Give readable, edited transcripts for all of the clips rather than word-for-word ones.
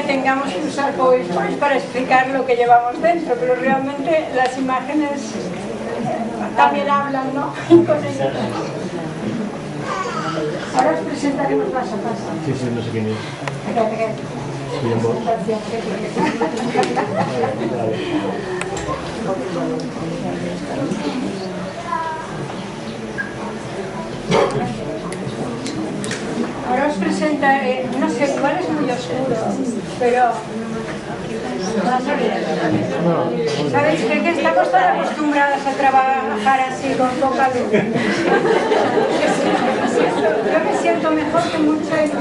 tengamos que usar PowerPoint para explicar lo que llevamos dentro, pero realmente las imágenes también hablan, ¿no? Ahora os presentaremos paso a paso. Sí, no sé quién es. Ahora os presentaré, no sé cuál es muy oscuro, pero ¿sabéis que estamos tan acostumbradas a trabajar así con poca luz? Yo me siento mejor que mucha luz.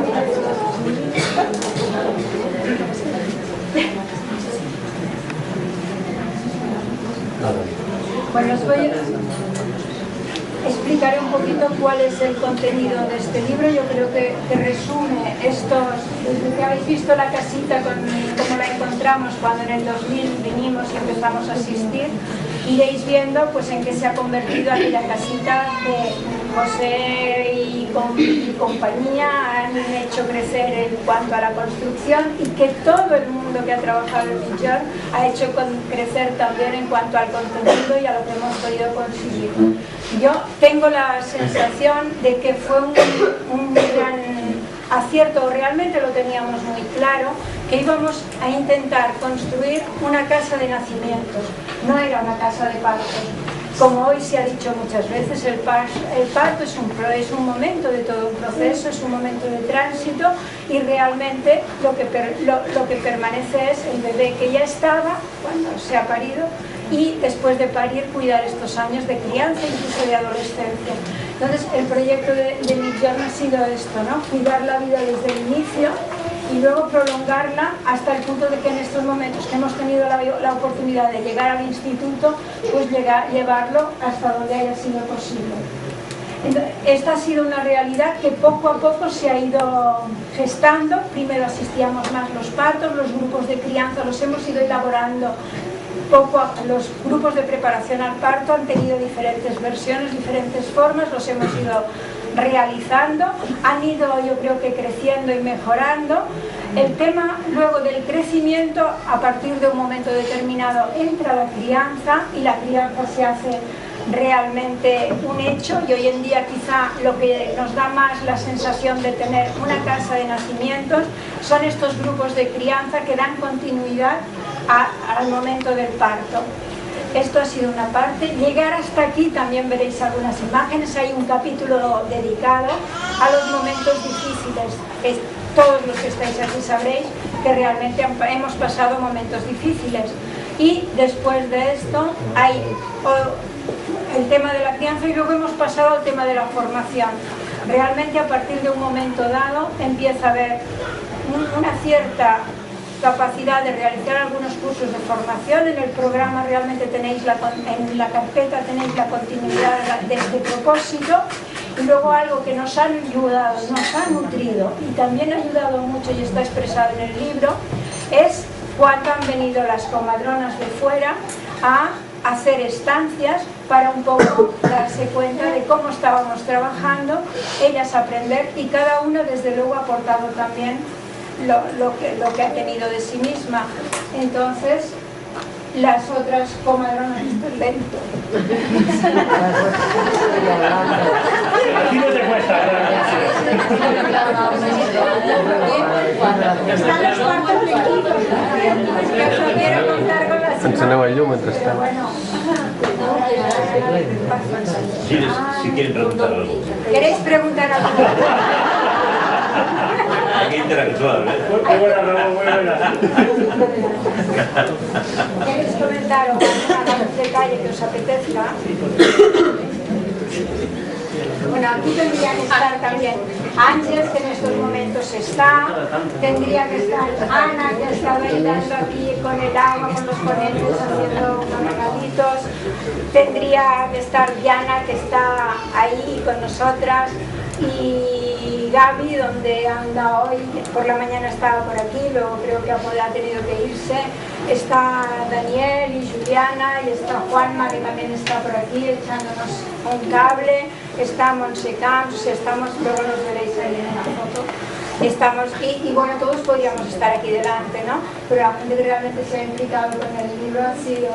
Bueno, os voy a explicaré un poquito cuál es el contenido de este libro. Yo creo que resume estos, desde que habéis visto la casita como la encontramos cuando en el 2000 vinimos y empezamos a asistir, iréis viendo pues en qué se ha convertido aquella casita que José y compañía han hecho crecer en cuanto a la construcción, y que todo el mundo que ha trabajado en Migjorn ha hecho crecer también en cuanto al contenido y a lo que hemos podido conseguir. Yo tengo la sensación de que fue un gran acierto, realmente lo teníamos muy claro, que íbamos a intentar construir una casa de nacimientos, no era una casa de partos. Como hoy se ha dicho muchas veces, el parto es un momento de todo un proceso, es un momento de tránsito, y realmente lo que permanece es el bebé que ya estaba cuando se ha parido, y después de parir cuidar estos años de crianza, incluso de adolescencia. Entonces el proyecto de Migjorn ha sido esto, ¿no? Cuidar la vida desde el inicio y luego prolongarla hasta el punto de que en estos momentos que hemos tenido la oportunidad de llegar al instituto, pues llevarlo hasta donde haya sido posible. Entonces, esta ha sido una realidad que poco a poco se ha ido gestando. Primero asistíamos más los partos, los grupos de crianza los hemos ido elaborando. Los grupos de preparación al parto han tenido diferentes versiones, diferentes formas, los hemos ido realizando, han ido, yo creo que creciendo y mejorando. El tema luego del crecimiento, a partir de un momento determinado entra la crianza, y la crianza se hace realmente un hecho, y hoy en día quizá lo que nos da más la sensación de tener una casa de nacimientos son estos grupos de crianza que dan continuidad al momento del parto. Esto ha sido una parte. Llegar hasta aquí también veréis algunas imágenes. Hay un capítulo dedicado a los momentos difíciles. Todos los que estáis aquí sabréis que realmente hemos pasado momentos difíciles, y después de esto hay el tema de la crianza, y luego hemos pasado al tema de la formación. Realmente a partir de un momento dado empieza a haber una cierta capacidad de realizar algunos cursos de formación. En el programa realmente tenéis en la carpeta tenéis la continuidad de este propósito, y luego algo que nos ha ayudado, nos ha nutrido y también ha ayudado mucho, y está expresado en el libro, es cuando han venido las comadronas de fuera a hacer estancias para un poco darse cuenta de cómo estábamos trabajando, ellas aprender, y cada una desde luego ha aportado también lo que ha tenido de sí misma. Entonces las otras comadronas están lento. Aquí no te cuesta. Están los cuartos de equipo, que os lo quiero contar con las Enceneu el llum mentrestant. Si quieren preguntar algo. ¿Queréis preguntar algo? Aquí interactuar, ¿eh? Muy buena, Ramón, muy buena. ¿Queréis comentar o algún detalle que os apetezca? Bueno, aquí tendría que estar también Ángel, que en estos momentos está, tendría que estar Ana, que ha estado ayudando aquí con el agua, con los ponentes, haciendo unos regalitos, tendría que estar Diana, que está ahí con nosotras, y Gaby, donde anda hoy, por la mañana estaba por aquí, luego creo que ha tenido que irse, está Daniel y Juliana, y está Juanma, que también está por aquí echándonos un cable, está Monse Camps, estamos, luego nos veréis ahí en la foto. estamos, y bueno, todos podríamos estar aquí delante, ¿no? Pero la gente que realmente se ha implicado con el libro ha sido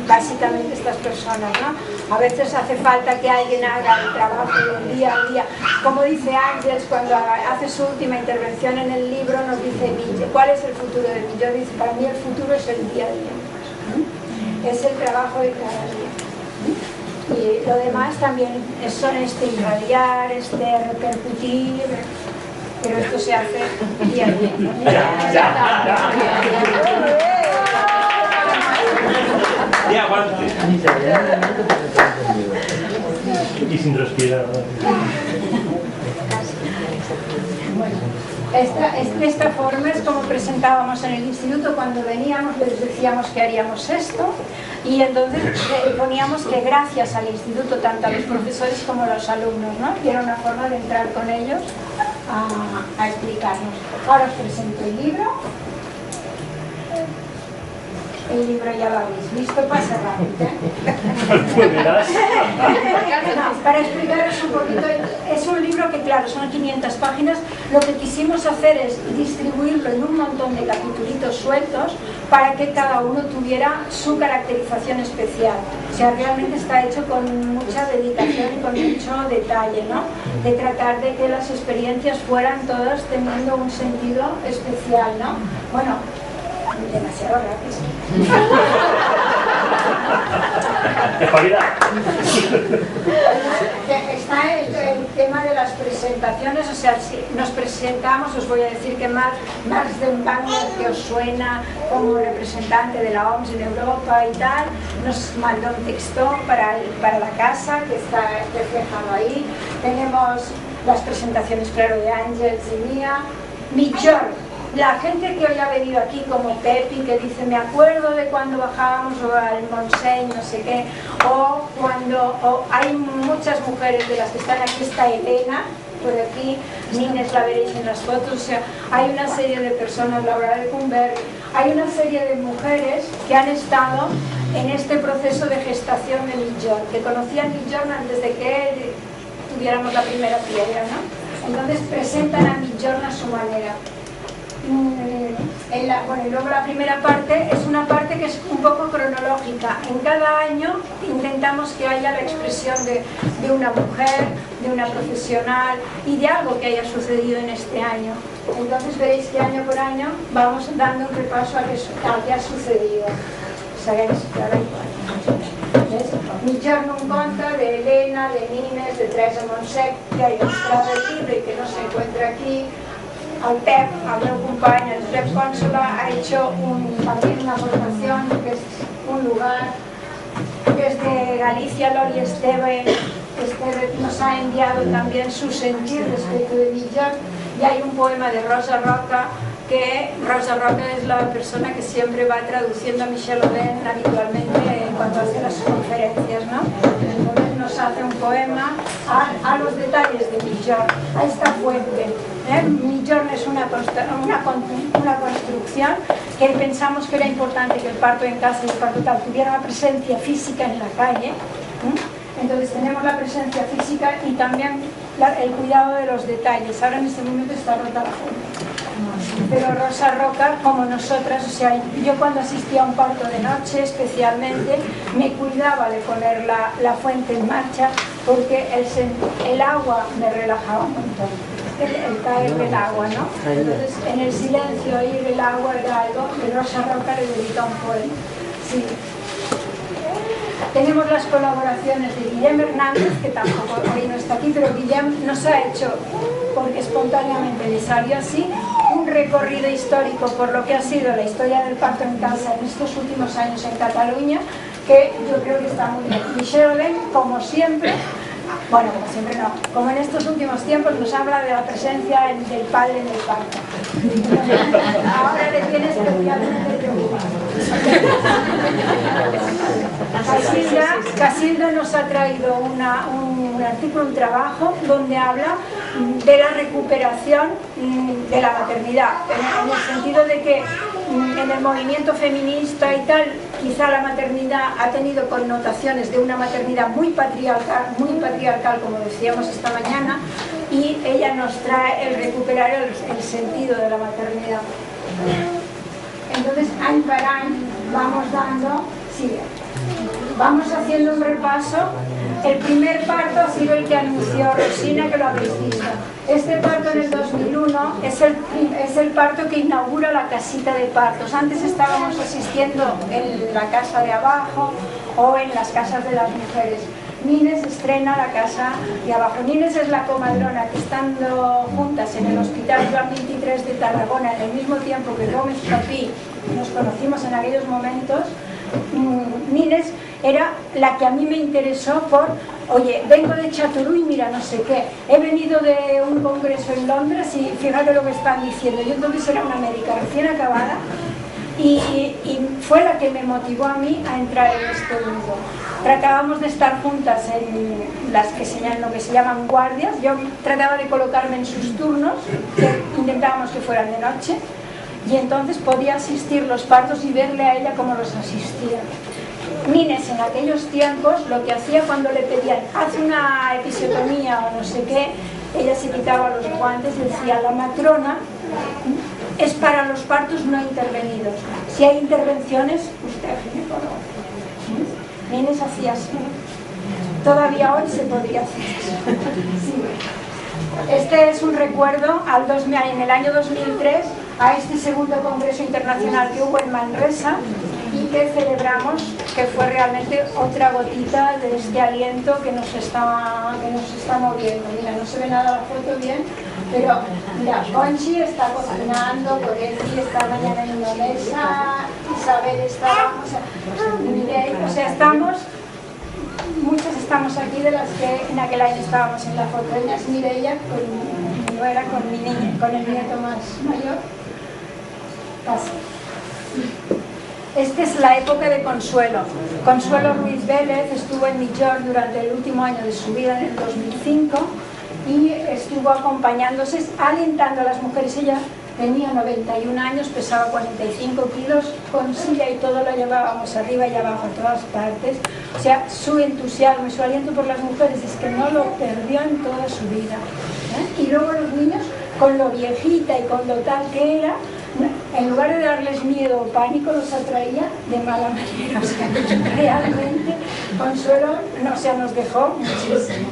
básicamente estas personas, ¿no? A veces hace falta que alguien haga el trabajo del día a día. Como dice Ángels, cuando hace su última intervención en el libro, nos dice, ¿cuál es el futuro de mí? Yo dice, para mí el futuro es el día a día. Es el trabajo de cada día. Y lo demás también son irradiar, repercutir, pero esto se hace día a día. Ya aguante. Y sin respirar. Esta forma es como presentábamos en el instituto cuando veníamos, les decíamos que haríamos esto y entonces poníamos que gracias al instituto, tanto a los profesores como a los alumnos, ¿no? Y era una forma de entrar con ellos a explicarnos. Ahora os presento el libro. El libro ya lo habéis visto, pasa rápido. Para explicaros un poquito, es un libro que claro, son 500 páginas, lo que quisimos hacer es distribuirlo en un montón de capitulitos sueltos para que cada uno tuviera su caracterización especial. O sea, realmente está hecho con mucha dedicación y con mucho detalle, ¿no? De tratar de que las experiencias fueran todas teniendo un sentido especial, ¿no? Bueno, demasiado rápido. Está el tema de las presentaciones, o sea, si nos presentamos, os voy a decir que Marx Denbanger, que os suena como representante de la OMS en Europa y tal, nos mandó un texto para la casa, que está reflejado ahí. Tenemos las presentaciones, claro, de Ángels y mía. Migjorn. La gente que hoy ha venido aquí, como Pepi, que dice, me acuerdo de cuando bajábamos al Montseny, no sé qué, o cuando hay muchas mujeres de las que están aquí, está Elena, por aquí, Nines la veréis en las fotos, o sea, hay una serie de personas, Laura de Cumberry, hay una serie de mujeres que han estado en este proceso de gestación de Migjorn, que conocían Migjorn antes de que tuviéramos la primera piedra, ¿no? Entonces presentan a Migjorn a su manera. Bueno, y luego la primera parte es una parte que es un poco cronológica. En cada año intentamos que haya la expresión de una mujer, de una profesional y de algo que haya sucedido en este año. Entonces veréis que año por año vamos dando un repaso a lo que ha sucedido. ¿Sabéis? Migjorn un conte de Elena, de Nines, de Teresa Montsec, que ha ilustrado el libro y que no se encuentra aquí. El Pep, el meu company, el Pep Cònsola, ha hecho también una aportación, que es un lugar. Desde Galicia, Lori Esteve nos ha enviado también su sentir respecto de Migjorn, y hay un poema de Rosa Roca, que Rosa Roca es la persona que siempre va traduciendo a Michel Oden habitualmente cuando hace las conferencias, ¿no? Entonces nos hace un poema a los detalles de Migjorn, a esta fuente. Migjorn es una construcción que pensamos que era importante que el parto en casa y el parto tal tuviera una presencia física en la calle. Entonces tenemos la presencia física y también el cuidado de los detalles. Ahora en este momento está rota la fuente. Pero Rosa Roca, como nosotras, o sea, yo cuando asistía a un parto de noche especialmente, me cuidaba de poner la fuente en marcha porque el agua me relajaba un montón. El caer del agua, ¿no? Entonces, en el silencio oír el agua era algo que Rosa Roca le dedica un poema. Sí. Tenemos las colaboraciones de Guillem Hernández, que tampoco hoy no está aquí, pero Guillem nos ha hecho, porque espontáneamente le salió así, un recorrido histórico por lo que ha sido la historia del parto en casa en estos últimos años en Cataluña, que yo creo que está muy bien. Michel Oden, como siempre, bueno, como siempre no, como en estos últimos tiempos nos habla de la presencia del padre en el parto. Ahora le tiene especialmente preocupado. Casilda nos ha traído un artículo, un trabajo, donde habla de la recuperación de la maternidad, en el sentido de que en el movimiento feminista y tal, quizá la maternidad ha tenido connotaciones de una maternidad muy patriarcal, como decíamos esta mañana, y ella nos trae el recuperar el sentido de la maternidad. Entonces, año para año vamos dando, sigue. Vamos haciendo un repaso. El primer parto ha sido el que anunció Rosina, que lo habéis visto. Este parto en el 2001 es el parto que inaugura la casita de partos. Antes estábamos asistiendo en la casa de abajo o en las casas de las mujeres. Nines estrena la casa de abajo. Nines es la comadrona que, estando juntas en el Hospital Joan 23 de Tarragona, en el mismo tiempo que Gómez Papí, nos conocimos en aquellos momentos, Nines era la que a mí me interesó por, oye, vengo de Châteauroux y mira, no sé qué, he venido de un congreso en Londres y fíjate lo que están diciendo. Yo entonces era una médica recién acabada y fue la que me motivó a mí a entrar en este mundo. Tratábamos de estar juntas en las que lo que se llaman guardias. Yo trataba de colocarme en sus turnos, que intentábamos que fueran de noche, y entonces podía asistir los partos y verle a ella cómo los asistía. Nines en aquellos tiempos lo que hacía cuando le pedían haz una episiotomía o no sé qué, ella se quitaba los guantes y decía, la matrona es para los partos no intervenidos, si hay intervenciones usted ginecólogo. Nines hacía así. Todavía hoy se podría hacer eso. Sí. Este es un recuerdo en el año 2003 a este segundo congreso internacional que hubo en Manresa y que celebramos, que fue realmente otra gotita de este aliento que nos está moviendo. Mira, no se ve nada la foto bien, pero mira, Conchi está cocinando, Coretti está mañana en una mesa, Isabel está, o sea, estamos, muchas estamos aquí de las que en aquel año estábamos en la foto. Ella es Mireia, con mi nuera, con mi niña, con el nieto más mayor. Casi. Esta es la época de Consuelo. Consuelo Ruiz Vélez estuvo en Migjorn durante el último año de su vida, en el 2005, y estuvo acompañándose, alentando a las mujeres. Ella tenía 91 años, pesaba 45 kilos, con silla y todo lo llevábamos arriba y abajo, a todas partes. O sea, su entusiasmo y su aliento por las mujeres es que no lo perdió en toda su vida. Y luego los niños, con lo viejita y con lo tal que era, en lugar de darles miedo o pánico, los atraía de mala manera. O sea, realmente Consuelo nos dejó muchísimo.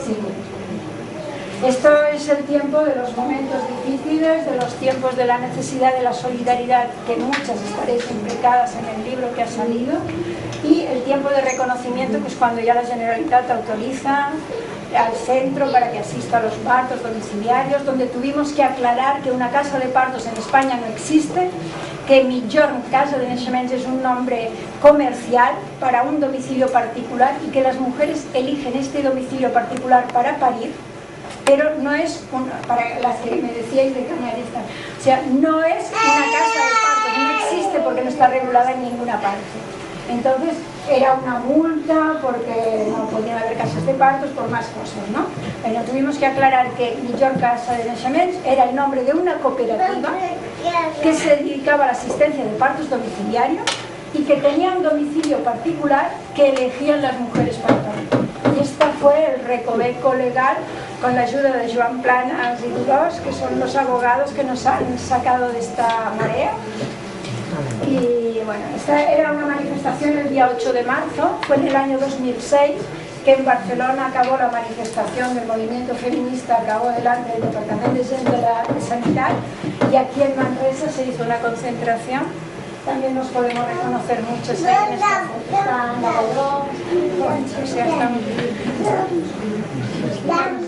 Sí. Esto es el tiempo de los momentos difíciles, de los tiempos de la necesidad de la solidaridad, que muchas estaréis implicadas en el libro que ha salido, y el tiempo de reconocimiento, que es cuando ya la Generalitat autoriza al centro para que asista a los partos domiciliarios, donde tuvimos que aclarar que una casa de partos en España no existe, que Migjorn Casa de Naixements es un nombre comercial para un domicilio particular y que las mujeres eligen este domicilio particular para parir, pero no es para las que me decíais de Canarias, o sea, no es una casa de partos, no existe porque no está regulada en ninguna parte. Entonces era una multa porque no podían haber casas de partos por más cosas, ¿no? Pero tuvimos que aclarar que Migjorn Casa de Naixements era el nombre de una cooperativa que se dedicaba a la asistencia de partos domiciliarios y que tenía un domicilio particular que elegían las mujeres para parir. Y este fue el recoveco legal con la ayuda de Joan Planas y Durós, que son los abogados que nos han sacado de esta marea. Y bueno, esta era una manifestación el día 8 de marzo, fue en el año 2006, que en Barcelona acabó la manifestación del movimiento feminista, acabó delante del Departamento de Sanidad, y aquí en Manresa se hizo una concentración. También nos podemos reconocer muchos ahí en esta foto. Están Navarro, Conchi, o sea, están...